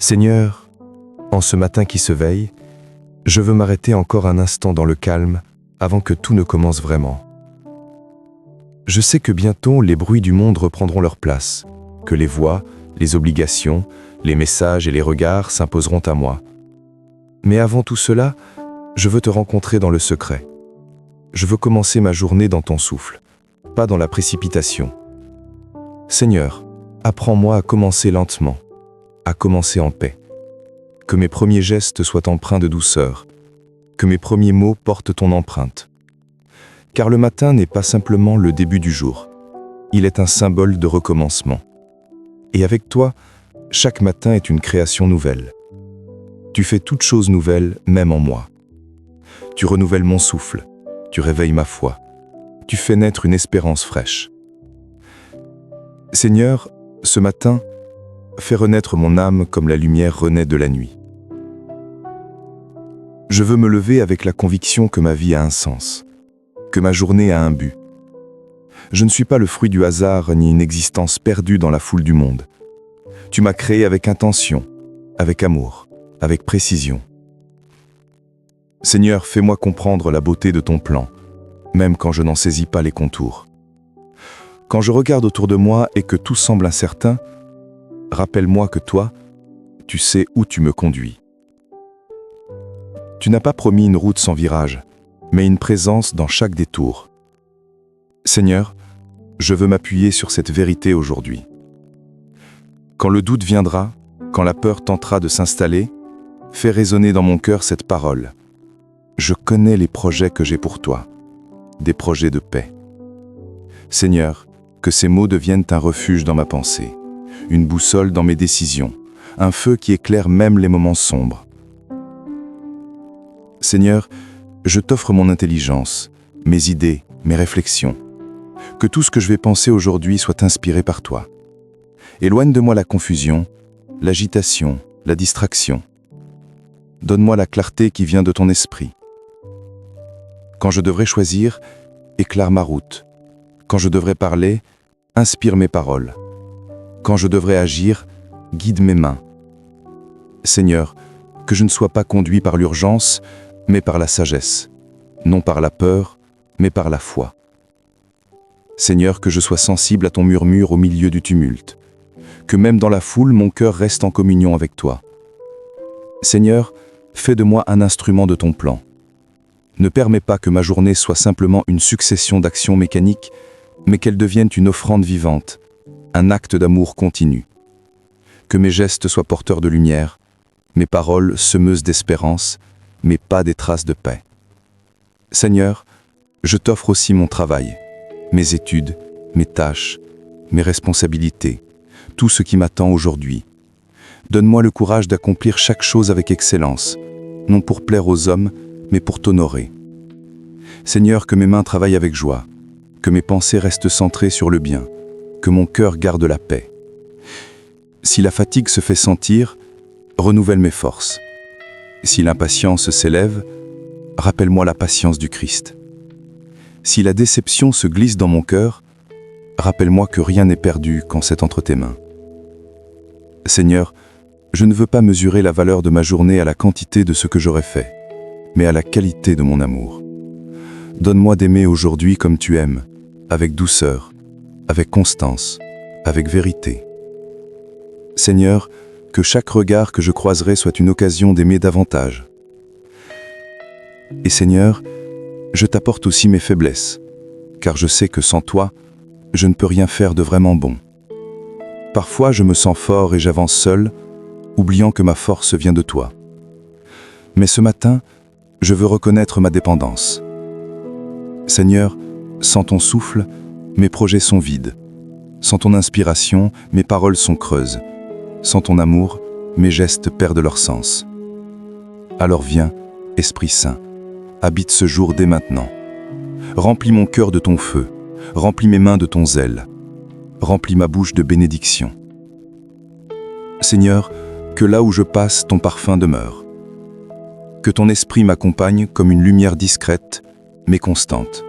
Seigneur, en ce matin qui se veille, je veux m'arrêter encore un instant dans le calme avant que tout ne commence vraiment. Je sais que bientôt les bruits du monde reprendront leur place, que les voix, les obligations, les messages et les regards s'imposeront à moi. Mais avant tout cela, je veux te rencontrer dans le secret. Je veux commencer ma journée dans ton souffle, pas dans la précipitation. Seigneur, apprends-moi à commencer lentement, à commencer en paix. Que mes premiers gestes soient empreints de douceur, que mes premiers mots portent ton empreinte. Car le matin n'est pas simplement le début du jour, il est un symbole de recommencement. Et avec toi, chaque matin est une création nouvelle. Tu fais toutes choses nouvelles, même en moi. Tu renouvelles mon souffle, tu réveilles ma foi, tu fais naître une espérance fraîche. Seigneur, ce matin, fais renaître mon âme comme la lumière renaît de la nuit. Je veux me lever avec la conviction que ma vie a un sens, que ma journée a un but. Je ne suis pas le fruit du hasard ni une existence perdue dans la foule du monde. Tu m'as créé avec intention, avec amour, avec précision. Seigneur, fais-moi comprendre la beauté de ton plan, même quand je n'en saisis pas les contours. Quand je regarde autour de moi et que tout semble incertain, rappelle-moi que toi, tu sais où tu me conduis. Tu n'as pas promis une route sans virage, mais une présence dans chaque détour. Seigneur, je veux m'appuyer sur cette vérité aujourd'hui. Quand le doute viendra, quand la peur tentera de s'installer, fais résonner dans mon cœur cette parole. Je connais les projets que j'ai pour toi, des projets de paix. Seigneur, que ces mots deviennent un refuge dans ma pensée, une boussole dans mes décisions, un feu qui éclaire même les moments sombres. Seigneur, je t'offre mon intelligence, mes idées, mes réflexions. Que tout ce que je vais penser aujourd'hui soit inspiré par toi. Éloigne de moi la confusion, l'agitation, la distraction. Donne-moi la clarté qui vient de ton esprit. Quand je devrais choisir, éclaire ma route. Quand je devrais parler, inspire mes paroles. Quand je devrais agir, guide mes mains. Seigneur, que je ne sois pas conduit par l'urgence, mais par la sagesse, non par la peur, mais par la foi. Seigneur, que je sois sensible à ton murmure au milieu du tumulte, que même dans la foule, mon cœur reste en communion avec toi. Seigneur, fais de moi un instrument de ton plan. Ne permets pas que ma journée soit simplement une succession d'actions mécaniques, mais qu'elle devienne une offrande vivante, un acte d'amour continu. Que mes gestes soient porteurs de lumière, mes paroles semeuses d'espérance, mais pas des traces de paix. Seigneur, je t'offre aussi mon travail, mes études, mes tâches, mes responsabilités, tout ce qui m'attend aujourd'hui. Donne-moi le courage d'accomplir chaque chose avec excellence, non pour plaire aux hommes, mais pour t'honorer. Seigneur, que mes mains travaillent avec joie, que mes pensées restent centrées sur le bien, que mon cœur garde la paix. Si la fatigue se fait sentir, renouvelle mes forces. Si l'impatience s'élève, rappelle-moi la patience du Christ. Si la déception se glisse dans mon cœur, rappelle-moi que rien n'est perdu quand c'est entre tes mains. Seigneur, je ne veux pas mesurer la valeur de ma journée à la quantité de ce que j'aurais fait, mais à la qualité de mon amour. Donne-moi d'aimer aujourd'hui comme tu aimes, avec douceur, avec constance, avec vérité. Seigneur, que chaque regard que je croiserai soit une occasion d'aimer davantage. Et Seigneur, je t'apporte aussi mes faiblesses, car je sais que sans toi, je ne peux rien faire de vraiment bon. Parfois, je me sens fort et j'avance seul, oubliant que ma force vient de toi. Mais ce matin, je veux reconnaître ma dépendance. Seigneur, sans ton souffle, mes projets sont vides. Sans ton inspiration, mes paroles sont creuses. Sans ton amour, mes gestes perdent leur sens. Alors viens, Esprit Saint, habite ce jour dès maintenant. Remplis mon cœur de ton feu, remplis mes mains de ton zèle, remplis ma bouche de bénédiction. Seigneur, que là où je passe, ton parfum demeure. Que ton esprit m'accompagne comme une lumière discrète, mais constante.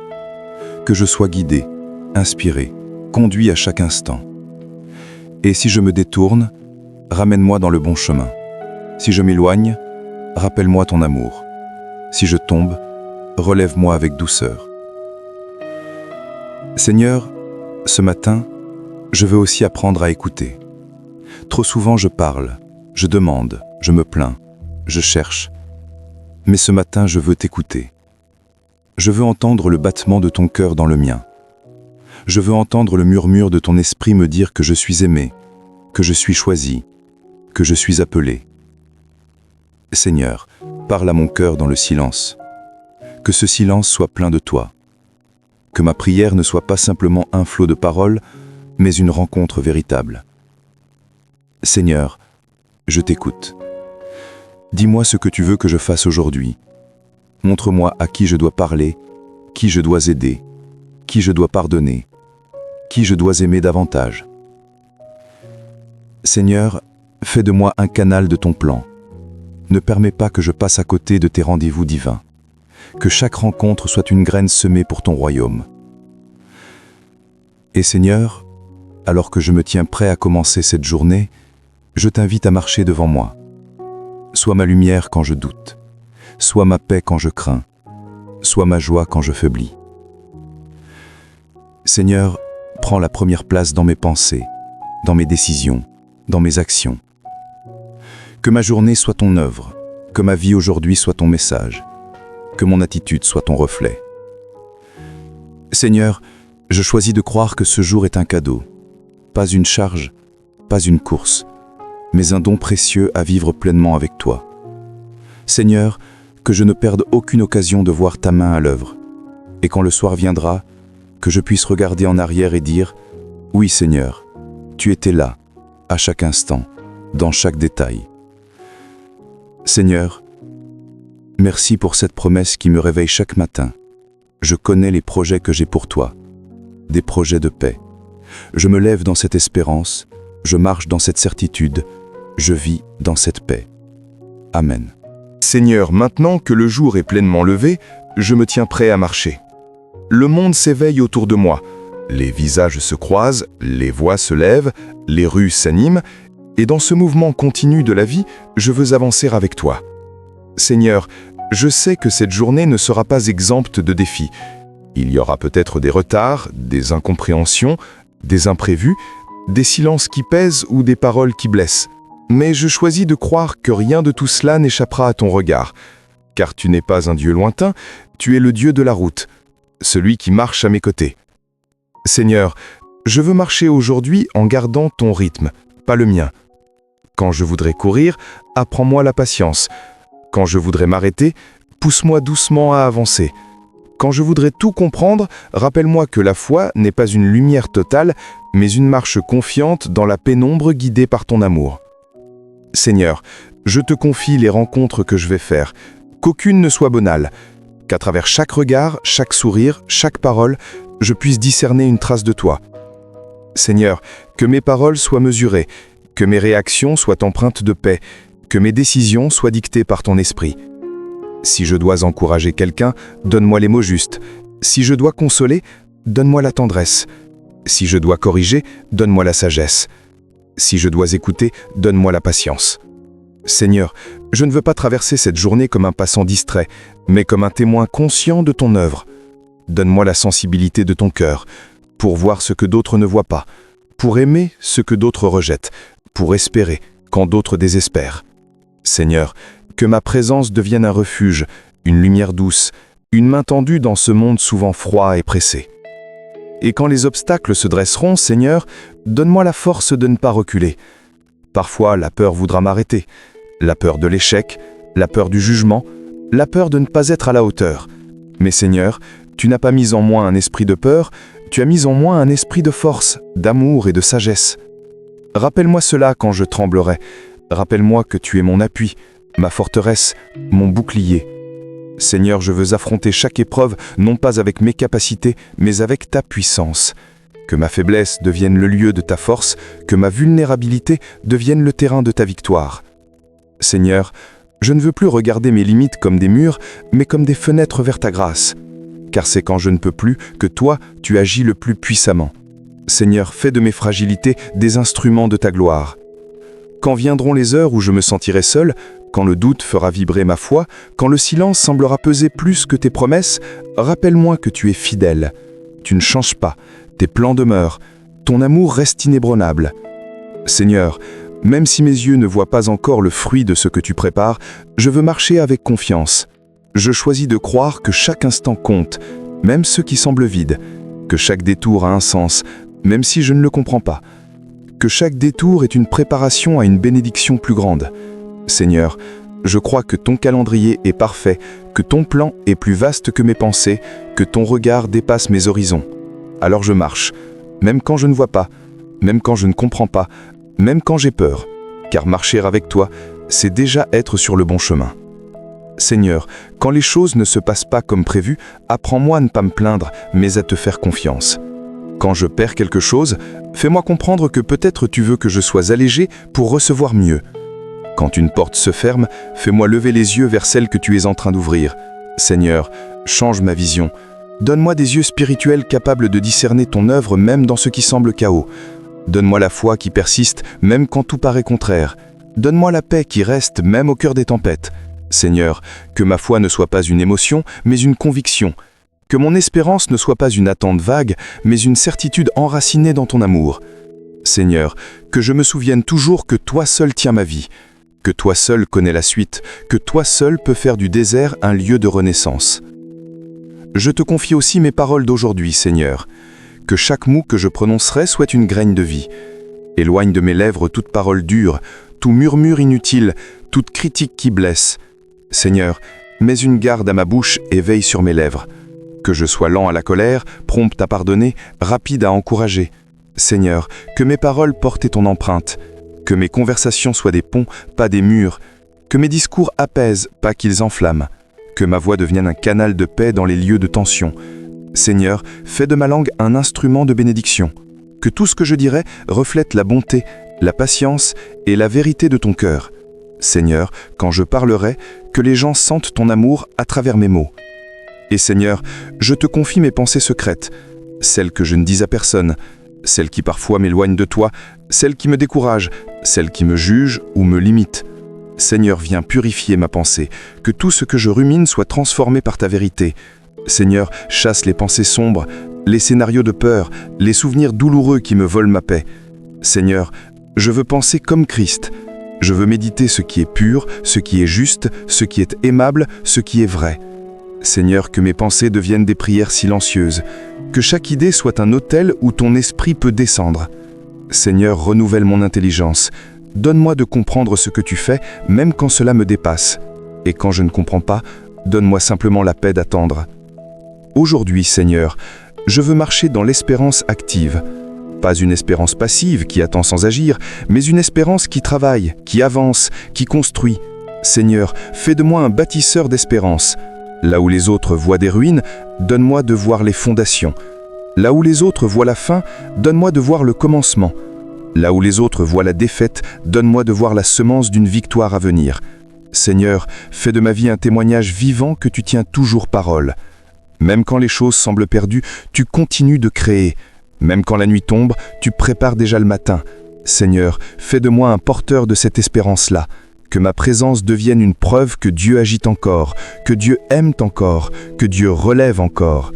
Que je sois guidé, inspiré, conduit à chaque instant. Et si je me détourne, ramène-moi dans le bon chemin. Si je m'éloigne, rappelle-moi ton amour. Si je tombe, relève-moi avec douceur. Seigneur, ce matin, je veux aussi apprendre à écouter. Trop souvent je parle, je demande, je me plains, je cherche. Mais ce matin, je veux t'écouter. Je veux entendre le battement de ton cœur dans le mien. Je veux entendre le murmure de ton esprit me dire que je suis aimé, que je suis choisi, que je suis appelé. Seigneur, parle à mon cœur dans le silence. Que ce silence soit plein de toi. Que ma prière ne soit pas simplement un flot de paroles, mais une rencontre véritable. Seigneur, je t'écoute. Dis-moi ce que tu veux que je fasse aujourd'hui. Montre-moi à qui je dois parler, qui je dois aider, qui je dois pardonner, qui je dois aimer davantage. Seigneur, fais de moi un canal de ton plan. Ne permets pas que je passe à côté de tes rendez-vous divins. Que chaque rencontre soit une graine semée pour ton royaume. Et Seigneur, alors que je me tiens prêt à commencer cette journée, je t'invite à marcher devant moi. Sois ma lumière quand je doute. Sois ma paix quand je crains. Sois ma joie quand je faiblis. Seigneur, prends la première place dans mes pensées, dans mes décisions, dans mes actions. Que ma journée soit ton œuvre, que ma vie aujourd'hui soit ton message, que mon attitude soit ton reflet. Seigneur, je choisis de croire que ce jour est un cadeau, pas une charge, pas une course, mais un don précieux à vivre pleinement avec toi. Seigneur, que je ne perde aucune occasion de voir ta main à l'œuvre, et quand le soir viendra, que je puisse regarder en arrière et dire « Oui Seigneur, tu étais là, à chaque instant, dans chaque détail. » Seigneur, merci pour cette promesse qui me réveille chaque matin. Je connais les projets que j'ai pour toi, des projets de paix. Je me lève dans cette espérance, je marche dans cette certitude, je vis dans cette paix. Amen. Seigneur, maintenant que le jour est pleinement levé, je me tiens prêt à marcher. Le monde s'éveille autour de moi. Les visages se croisent, les voix se lèvent, les rues s'animent, et dans ce mouvement continu de la vie, je veux avancer avec toi. Seigneur, je sais que cette journée ne sera pas exempte de défis. Il y aura peut-être des retards, des incompréhensions, des imprévus, des silences qui pèsent ou des paroles qui blessent. Mais je choisis de croire que rien de tout cela n'échappera à ton regard. Car tu n'es pas un Dieu lointain, tu es le Dieu de la route, celui qui marche à mes côtés. Seigneur, je veux marcher aujourd'hui en gardant ton rythme, pas le mien. Quand je voudrais courir, apprends-moi la patience. Quand je voudrais m'arrêter, pousse-moi doucement à avancer. Quand je voudrais tout comprendre, rappelle-moi que la foi n'est pas une lumière totale, mais une marche confiante dans la pénombre guidée par ton amour. Seigneur, je te confie les rencontres que je vais faire, qu'aucune ne soit banale, qu'à travers chaque regard, chaque sourire, chaque parole, je puisse discerner une trace de toi. Seigneur, que mes paroles soient mesurées, que mes réactions soient empreintes de paix, que mes décisions soient dictées par ton esprit. Si je dois encourager quelqu'un, donne-moi les mots justes. Si je dois consoler, donne-moi la tendresse. Si je dois corriger, donne-moi la sagesse. Si je dois écouter, donne-moi la patience. Seigneur, je ne veux pas traverser cette journée comme un passant distrait, mais comme un témoin conscient de ton œuvre. Donne-moi la sensibilité de ton cœur, pour voir ce que d'autres ne voient pas, pour aimer ce que d'autres rejettent, pour espérer quand d'autres désespèrent. Seigneur, que ma présence devienne un refuge, une lumière douce, une main tendue dans ce monde souvent froid et pressé. Et quand les obstacles se dresseront, Seigneur, donne-moi la force de ne pas reculer. Parfois, la peur voudra m'arrêter. La peur de l'échec, la peur du jugement, la peur de ne pas être à la hauteur. Mais Seigneur, tu n'as pas mis en moi un esprit de peur, tu as mis en moi un esprit de force, d'amour et de sagesse. Rappelle-moi cela quand je tremblerai. Rappelle-moi que tu es mon appui, ma forteresse, mon bouclier. Seigneur, je veux affronter chaque épreuve, non pas avec mes capacités, mais avec ta puissance. Que ma faiblesse devienne le lieu de ta force, que ma vulnérabilité devienne le terrain de ta victoire. Seigneur, je ne veux plus regarder mes limites comme des murs, mais comme des fenêtres vers ta grâce. Car c'est quand je ne peux plus que toi, tu agis le plus puissamment. Seigneur, fais de mes fragilités des instruments de ta gloire. Quand viendront les heures où je me sentirai seul, quand le doute fera vibrer ma foi, quand le silence semblera peser plus que tes promesses, rappelle-moi que tu es fidèle. Tu ne changes pas, tes plans demeurent, ton amour reste inébranlable. Seigneur, même si mes yeux ne voient pas encore le fruit de ce que tu prépares, je veux marcher avec confiance. Je choisis de croire que chaque instant compte, même ceux qui semblent vides, que chaque détour a un sens, même si je ne le comprends pas, que chaque détour est une préparation à une bénédiction plus grande. Seigneur, je crois que ton calendrier est parfait, que ton plan est plus vaste que mes pensées, que ton regard dépasse mes horizons. Alors je marche, même quand je ne vois pas, même quand je ne comprends pas, même quand j'ai peur, car marcher avec toi, c'est déjà être sur le bon chemin. Seigneur, quand les choses ne se passent pas comme prévu, apprends-moi à ne pas me plaindre, mais à te faire confiance. Quand je perds quelque chose, fais-moi comprendre que peut-être tu veux que je sois allégé pour recevoir mieux. Quand une porte se ferme, fais-moi lever les yeux vers celle que tu es en train d'ouvrir. Seigneur, change ma vision. Donne-moi des yeux spirituels capables de discerner ton œuvre même dans ce qui semble chaos. Donne-moi la foi qui persiste même quand tout paraît contraire. Donne-moi la paix qui reste même au cœur des tempêtes. Seigneur, que ma foi ne soit pas une émotion, mais une conviction. Que mon espérance ne soit pas une attente vague, mais une certitude enracinée dans ton amour. Seigneur, que je me souvienne toujours que toi seul tiens ma vie, que toi seul connais la suite, que toi seul peux faire du désert un lieu de renaissance. Je te confie aussi mes paroles d'aujourd'hui, Seigneur. Que chaque mot que je prononcerai soit une graine de vie. Éloigne de mes lèvres toute parole dure, tout murmure inutile, toute critique qui blesse. Seigneur, mets une garde à ma bouche et veille sur mes lèvres. Que je sois lent à la colère, prompt à pardonner, rapide à encourager. Seigneur, que mes paroles portent ton empreinte. Que mes conversations soient des ponts, pas des murs. Que mes discours apaisent, pas qu'ils enflamment. Que ma voix devienne un canal de paix dans les lieux de tension. Seigneur, fais de ma langue un instrument de bénédiction. Que tout ce que je dirai reflète la bonté, la patience et la vérité de ton cœur. Seigneur, quand je parlerai, que les gens sentent ton amour à travers mes mots. Et Seigneur, je te confie mes pensées secrètes, celles que je ne dis à personne, celles qui parfois m'éloignent de toi, celles qui me découragent, celles qui me jugent ou me limitent. Seigneur, viens purifier ma pensée, que tout ce que je rumine soit transformé par ta vérité. Seigneur, chasse les pensées sombres, les scénarios de peur, les souvenirs douloureux qui me volent ma paix. Seigneur, je veux penser comme Christ. Je veux méditer ce qui est pur, ce qui est juste, ce qui est aimable, ce qui est vrai. Seigneur, que mes pensées deviennent des prières silencieuses, que chaque idée soit un autel où ton esprit peut descendre. Seigneur, renouvelle mon intelligence. Donne-moi de comprendre ce que tu fais, même quand cela me dépasse. Et quand je ne comprends pas, donne-moi simplement la paix d'attendre. Aujourd'hui, Seigneur, je veux marcher dans l'espérance active. Pas une espérance passive qui attend sans agir, mais une espérance qui travaille, qui avance, qui construit. Seigneur, fais de moi un bâtisseur d'espérance. Là où les autres voient des ruines, donne-moi de voir les fondations. Là où les autres voient la fin, donne-moi de voir le commencement. Là où les autres voient la défaite, donne-moi de voir la semence d'une victoire à venir. Seigneur, fais de ma vie un témoignage vivant que tu tiens toujours parole. Même quand les choses semblent perdues, tu continues de créer. Même quand la nuit tombe, tu prépares déjà le matin. Seigneur, fais de moi un porteur de cette espérance-là. Que ma présence devienne une preuve que Dieu agit encore, que Dieu aime encore, que Dieu relève encore.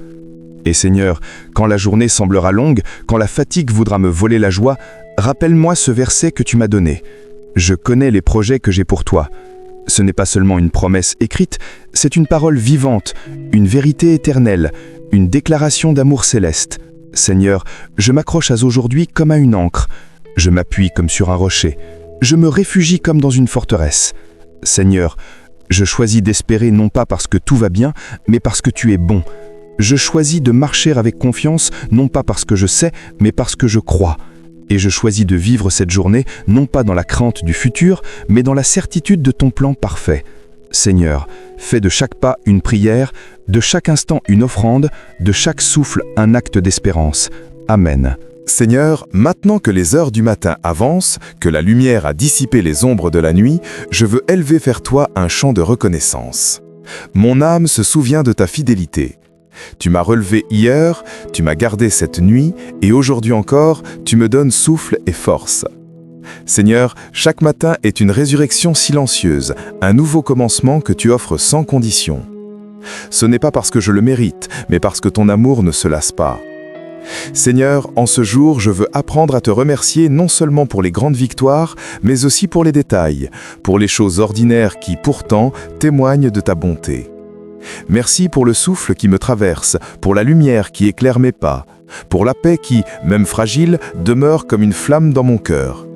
Et Seigneur, quand la journée semblera longue, quand la fatigue voudra me voler la joie, rappelle-moi ce verset que tu m'as donné. Je connais les projets que j'ai pour toi. Ce n'est pas seulement une promesse écrite, c'est une parole vivante, une vérité éternelle, une déclaration d'amour céleste. Seigneur, je m'accroche à aujourd'hui comme à une ancre. Je m'appuie comme sur un rocher. Je me réfugie comme dans une forteresse. Seigneur, je choisis d'espérer non pas parce que tout va bien, mais parce que tu es bon. Je choisis de marcher avec confiance, non pas parce que je sais, mais parce que je crois. Et je choisis de vivre cette journée, non pas dans la crainte du futur, mais dans la certitude de ton plan parfait. Seigneur, fais de chaque pas une prière, de chaque instant une offrande, de chaque souffle un acte d'espérance. Amen. Seigneur, maintenant que les heures du matin avancent, que la lumière a dissipé les ombres de la nuit, je veux élever vers toi un chant de reconnaissance. Mon âme se souvient de ta fidélité. Tu m'as relevé hier, tu m'as gardé cette nuit, et aujourd'hui encore, tu me donnes souffle et force. Seigneur, chaque matin est une résurrection silencieuse, un nouveau commencement que tu offres sans condition. Ce n'est pas parce que je le mérite, mais parce que ton amour ne se lasse pas. Seigneur, en ce jour, je veux apprendre à te remercier non seulement pour les grandes victoires, mais aussi pour les détails, pour les choses ordinaires qui, pourtant, témoignent de ta bonté. Merci pour le souffle qui me traverse, pour la lumière qui éclaire mes pas, pour la paix qui, même fragile, demeure comme une flamme dans mon cœur.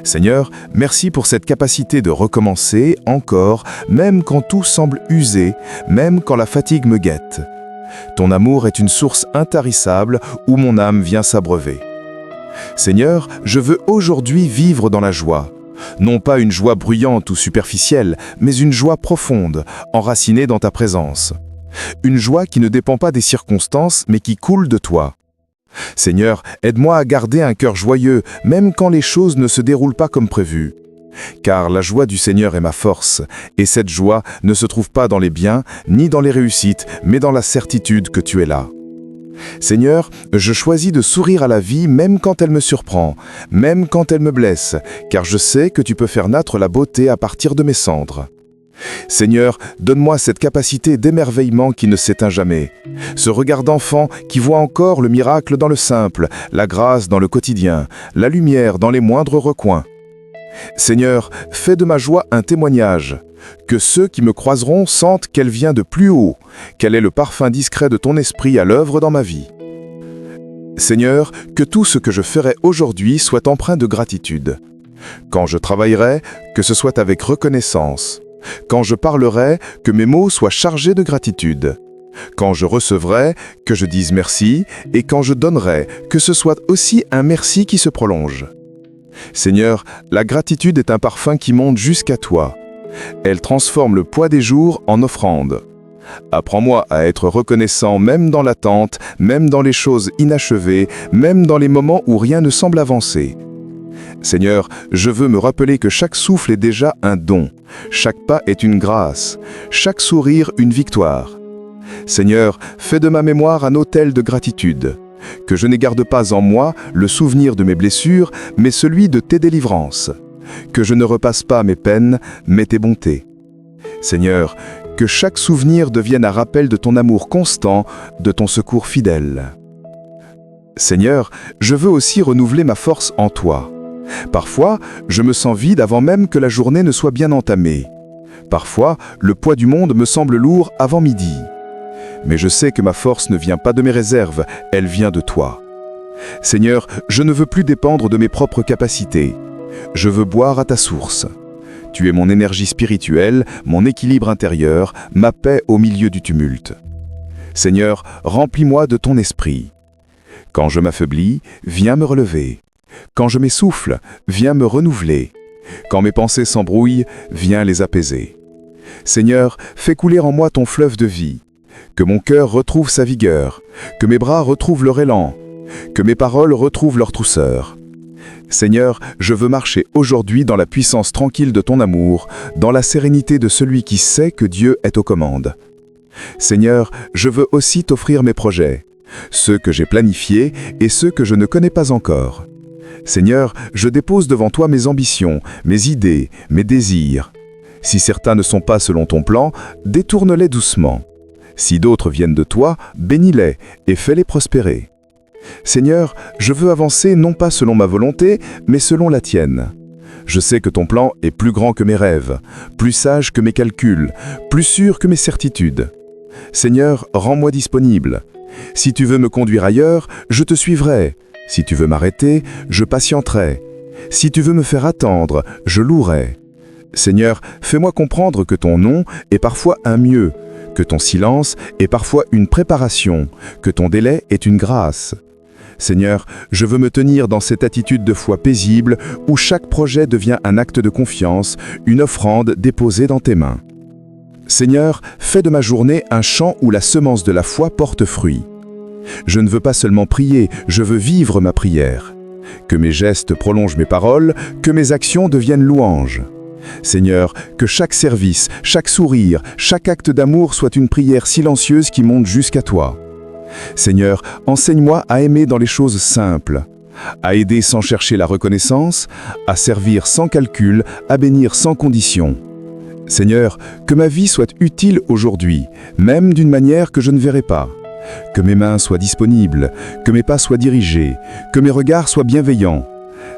Seigneur, merci pour cette capacité de recommencer encore, même quand tout semble usé, même quand la fatigue me guette. Ton amour est une source intarissable où mon âme vient s'abreuver. Seigneur, je veux aujourd'hui vivre dans la joie. Non pas une joie bruyante ou superficielle, mais une joie profonde, enracinée dans ta présence. Une joie qui ne dépend pas des circonstances, mais qui coule de toi. Seigneur, aide-moi à garder un cœur joyeux, même quand les choses ne se déroulent pas comme prévu. Car la joie du Seigneur est ma force, et cette joie ne se trouve pas dans les biens, ni dans les réussites, mais dans la certitude que tu es là. Seigneur, je choisis de sourire à la vie même quand elle me surprend, même quand elle me blesse, car je sais que tu peux faire naître la beauté à partir de mes cendres. Seigneur, donne-moi cette capacité d'émerveillement qui ne s'éteint jamais, ce regard d'enfant qui voit encore le miracle dans le simple, la grâce dans le quotidien, la lumière dans les moindres recoins. Seigneur, fais de ma joie un témoignage, que ceux qui me croiseront sentent qu'elle vient de plus haut, qu'elle est le parfum discret de ton esprit à l'œuvre dans ma vie. Seigneur, que tout ce que je ferai aujourd'hui soit empreint de gratitude. Quand je travaillerai, que ce soit avec reconnaissance. Quand je parlerai, que mes mots soient chargés de gratitude. Quand je recevrai, que je dise merci, et quand je donnerai, que ce soit aussi un merci qui se prolonge. Seigneur, la gratitude est un parfum qui monte jusqu'à toi. Elle transforme le poids des jours en offrande. Apprends-moi à être reconnaissant même dans l'attente, même dans les choses inachevées, même dans les moments où rien ne semble avancer. Seigneur, je veux me rappeler que chaque souffle est déjà un don, chaque pas est une grâce, chaque sourire une victoire. Seigneur, fais de ma mémoire un autel de gratitude, que je ne garde pas en moi le souvenir de mes blessures, mais celui de tes délivrances, que je ne repasse pas mes peines, mais tes bontés. Seigneur, que chaque souvenir devienne un rappel de ton amour constant, de ton secours fidèle. Seigneur, je veux aussi renouveler ma force en toi. Parfois, je me sens vide avant même que la journée ne soit bien entamée. Parfois, le poids du monde me semble lourd avant midi. Mais je sais que ma force ne vient pas de mes réserves, elle vient de toi. Seigneur, je ne veux plus dépendre de mes propres capacités. Je veux boire à ta source. Tu es mon énergie spirituelle, mon équilibre intérieur, ma paix au milieu du tumulte. Seigneur, remplis-moi de ton esprit. Quand je m'affaiblis, viens me relever. Quand je m'essouffle, viens me renouveler. Quand mes pensées s'embrouillent, viens les apaiser. Seigneur, fais couler en moi ton fleuve de vie. Que mon cœur retrouve sa vigueur, que mes bras retrouvent leur élan, que mes paroles retrouvent leur douceur. Seigneur, je veux marcher aujourd'hui dans la puissance tranquille de ton amour, dans la sérénité de celui qui sait que Dieu est aux commandes. Seigneur, je veux aussi t'offrir mes projets, ceux que j'ai planifiés et ceux que je ne connais pas encore. Seigneur, je dépose devant toi mes ambitions, mes idées, mes désirs. Si certains ne sont pas selon ton plan, détourne-les doucement. Si d'autres viennent de toi, bénis-les et fais-les prospérer. Seigneur, je veux avancer non pas selon ma volonté, mais selon la tienne. Je sais que ton plan est plus grand que mes rêves, plus sage que mes calculs, plus sûr que mes certitudes. Seigneur, rends-moi disponible. Si tu veux me conduire ailleurs, je te suivrai. Si tu veux m'arrêter, je patienterai. Si tu veux me faire attendre, je louerai. Seigneur, fais-moi comprendre que ton non est parfois un mieux, que ton silence est parfois une préparation, que ton délai est une grâce. Seigneur, je veux me tenir dans cette attitude de foi paisible où chaque projet devient un acte de confiance, une offrande déposée dans tes mains. Seigneur, fais de ma journée un champ où la semence de la foi porte fruit. Je ne veux pas seulement prier, je veux vivre ma prière. Que mes gestes prolongent mes paroles, que mes actions deviennent louanges. Seigneur, que chaque service, chaque sourire, chaque acte d'amour soit une prière silencieuse qui monte jusqu'à toi. Seigneur, enseigne-moi à aimer dans les choses simples. à aider sans chercher la reconnaissance, à servir sans calcul, à bénir sans condition. Seigneur, que ma vie soit utile aujourd'hui, même d'une manière que je ne verrai pas. Que mes mains soient disponibles, que mes pas soient dirigés, que mes regards soient bienveillants.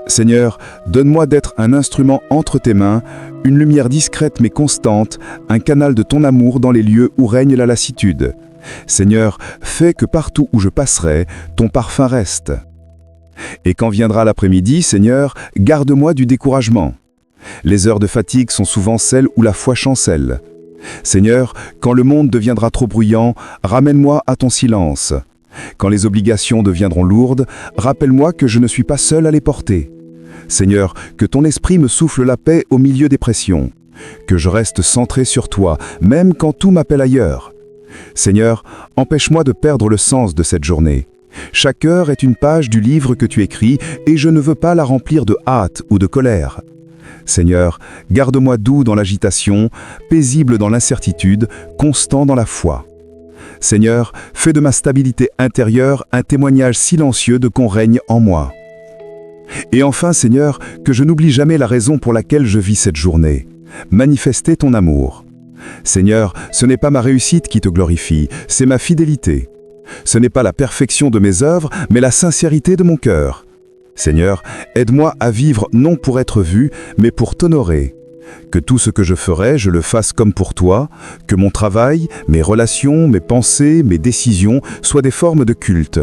Seigneur, donne-moi d'être un instrument entre tes mains, une lumière discrète mais constante, un canal de ton amour dans les lieux où règne la lassitude. Seigneur, fais que partout où je passerai, ton parfum reste. Et quand viendra l'après-midi, Seigneur, garde-moi du découragement. Les heures de fatigue sont souvent celles où la foi chancelle. Seigneur, quand le monde deviendra trop bruyant, ramène-moi à ton silence. Quand les obligations deviendront lourdes, rappelle-moi que je ne suis pas seul à les porter. Seigneur, que ton esprit me souffle la paix au milieu des pressions. Que je reste centré sur toi, même quand tout m'appelle ailleurs. Seigneur, empêche-moi de perdre le sens de cette journée. Chaque heure est une page du livre que tu écris et je ne veux pas la remplir de hâte ou de colère. Seigneur, garde-moi doux dans l'agitation, paisible dans l'incertitude, constant dans la foi. Seigneur, fais de ma stabilité intérieure un témoignage silencieux de ton règne en moi. Et enfin, Seigneur, que je n'oublie jamais la raison pour laquelle je vis cette journée. Manifester ton amour. Seigneur, ce n'est pas ma réussite qui te glorifie, c'est ma fidélité. Ce n'est pas la perfection de mes œuvres, mais la sincérité de mon cœur. Seigneur, aide-moi à vivre non pour être vu, mais pour t'honorer. Que tout ce que je ferai, je le fasse comme pour toi, que mon travail, mes relations, mes pensées, mes décisions soient des formes de culte.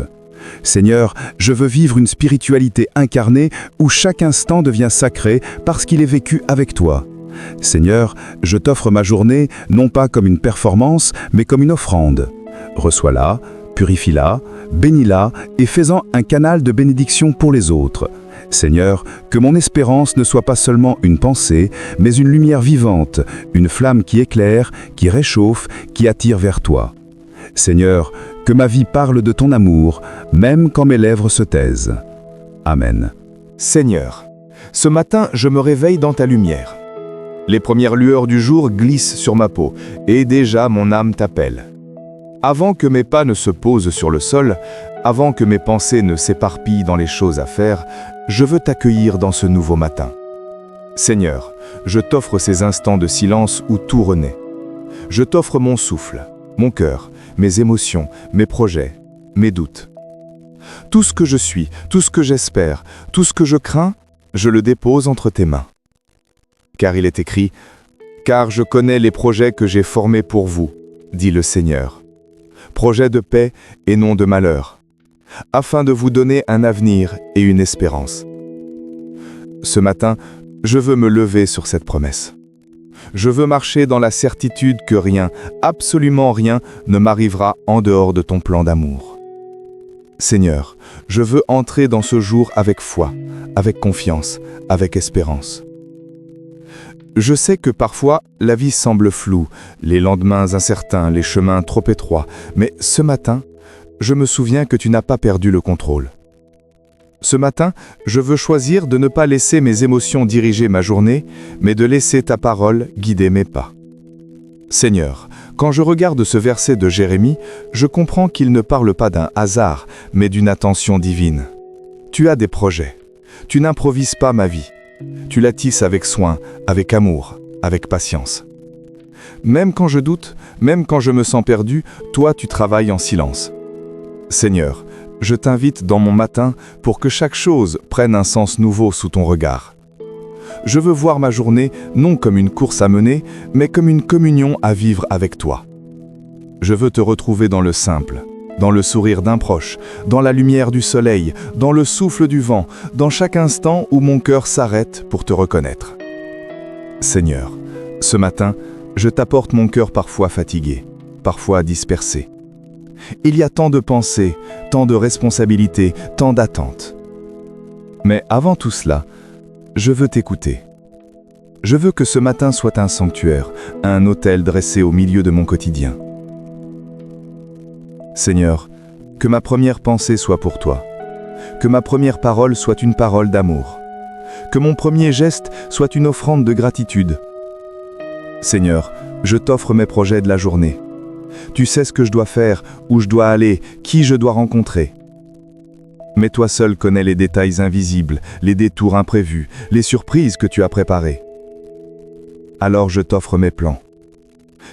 Seigneur, je veux vivre une spiritualité incarnée où chaque instant devient sacré parce qu'il est vécu avec toi. Seigneur, je t'offre ma journée non pas comme une performance, mais comme une offrande. Reçois-la, purifie-la, bénis-la et fais-en un canal de bénédiction pour les autres. Seigneur, que mon espérance ne soit pas seulement une pensée, mais une lumière vivante, une flamme qui éclaire, qui réchauffe, qui attire vers toi. Seigneur, que ma vie parle de ton amour, même quand mes lèvres se taisent. Amen. Seigneur, ce matin, je me réveille dans ta lumière. Les premières lueurs du jour glissent sur ma peau, et déjà mon âme t'appelle. Avant que mes pas ne se posent sur le sol, avant que mes pensées ne s'éparpillent dans les choses à faire, je veux t'accueillir dans ce nouveau matin. Seigneur, je t'offre ces instants de silence où tout renaît. Je t'offre mon souffle, mon cœur, mes émotions, mes projets, mes doutes. Tout ce que je suis, tout ce que j'espère, tout ce que je crains, je le dépose entre tes mains. Car il est écrit « Car je connais les projets que j'ai formés pour vous, dit le Seigneur. Projets de paix et non de malheur, afin de vous donner un avenir et une espérance. » Ce matin, je veux me lever sur cette promesse. Je veux marcher dans la certitude que rien, absolument rien, ne m'arrivera en dehors de ton plan d'amour. Seigneur, je veux entrer dans ce jour avec foi, avec confiance, avec espérance. Je sais que parfois, la vie semble floue, les lendemains incertains, les chemins trop étroits, mais ce matin, je me souviens que tu n'as pas perdu le contrôle. Ce matin, je veux choisir de ne pas laisser mes émotions diriger ma journée, mais de laisser ta parole guider mes pas. Seigneur, quand je regarde ce verset de Jérémie, je comprends qu'il ne parle pas d'un hasard, mais d'une attention divine. Tu as des projets. Tu n'improvises pas ma vie. Tu la tisses avec soin, avec amour, avec patience. Même quand je doute, même quand je me sens perdu, toi tu travailles en silence. Seigneur, je t'invite dans mon matin pour que chaque chose prenne un sens nouveau sous ton regard. Je veux voir ma journée non comme une course à mener, mais comme une communion à vivre avec toi. Je veux te retrouver dans le simple, dans le sourire d'un proche, dans la lumière du soleil, dans le souffle du vent, dans chaque instant où mon cœur s'arrête pour te reconnaître. Seigneur, ce matin, je t'apporte mon cœur parfois fatigué, parfois dispersé. Il y a tant de pensées, tant de responsabilités, tant d'attentes. Mais avant tout cela, je veux t'écouter. Je veux que ce matin soit un sanctuaire, un autel dressé au milieu de mon quotidien. Seigneur, que ma première pensée soit pour toi, que ma première parole soit une parole d'amour, que mon premier geste soit une offrande de gratitude. Seigneur, je t'offre mes projets de la journée. Tu sais ce que je dois faire, où je dois aller, qui je dois rencontrer. Mais toi seul connais les détails invisibles, les détours imprévus, les surprises que tu as préparées. Alors je t'offre mes plans.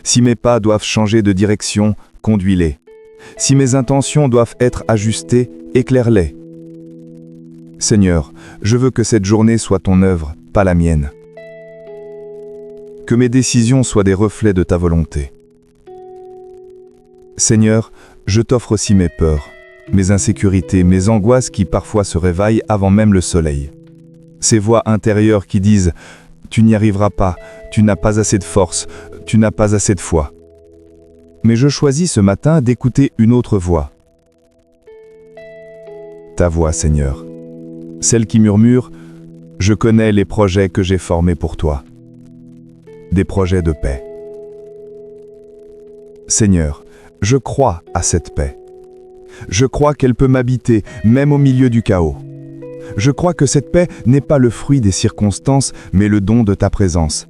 Si mes pas doivent changer de direction, conduis-les. Si mes intentions doivent être ajustées, éclaire-les. Seigneur, je veux que cette journée soit ton œuvre, pas la mienne. Que mes décisions soient des reflets de ta volonté. Seigneur, je t'offre aussi mes peurs, mes insécurités, mes angoisses qui parfois se réveillent avant même le soleil. Ces voix intérieures qui disent « Tu n'y arriveras pas, tu n'as pas assez de force, tu n'as pas assez de foi ». Mais je choisis ce matin d'écouter une autre voix. Ta voix, Seigneur. Celle qui murmure « Je connais les projets que j'ai formés pour toi ». Des projets de paix. Seigneur, je crois à cette paix. Je crois qu'elle peut m'habiter, même au milieu du chaos. Je crois que cette paix n'est pas le fruit des circonstances, mais le don de ta présence.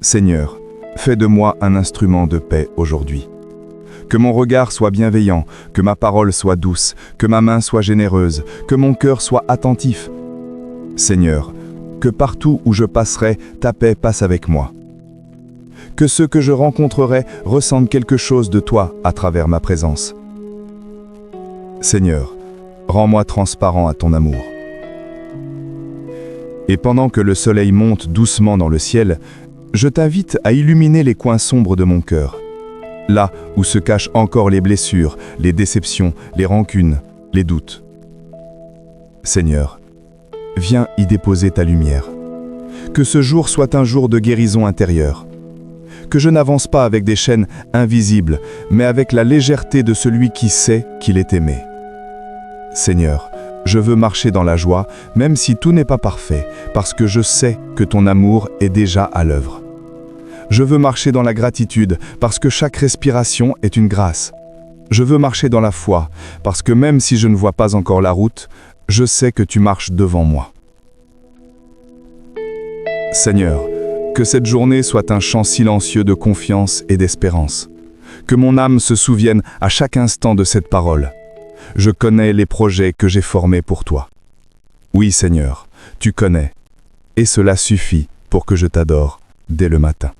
Seigneur, fais de moi un instrument de paix aujourd'hui. Que mon regard soit bienveillant, que ma parole soit douce, que ma main soit généreuse, que mon cœur soit attentif. Seigneur, que partout où je passerai, ta paix passe avec moi. Que ceux que je rencontrerai ressentent quelque chose de toi à travers ma présence. Seigneur, rends-moi transparent à ton amour. Et pendant que le soleil monte doucement dans le ciel, je t'invite à illuminer les coins sombres de mon cœur. Là où se cachent encore les blessures, les déceptions, les rancunes, les doutes. Seigneur, viens y déposer ta lumière. Que ce jour soit un jour de guérison intérieure. Que je n'avance pas avec des chaînes invisibles, mais avec la légèreté de celui qui sait qu'il est aimé. Seigneur, je veux marcher dans la joie, même si tout n'est pas parfait, parce que je sais que ton amour est déjà à l'œuvre. Je veux marcher dans la gratitude, parce que chaque respiration est une grâce. Je veux marcher dans la foi, parce que même si je ne vois pas encore la route, je sais que tu marches devant moi. Seigneur, que cette journée soit un chant silencieux de confiance et d'espérance. Que mon âme se souvienne à chaque instant de cette parole. Je connais les projets que j'ai formés pour toi. Oui, Seigneur, tu connais, et cela suffit pour que je t'adore dès le matin.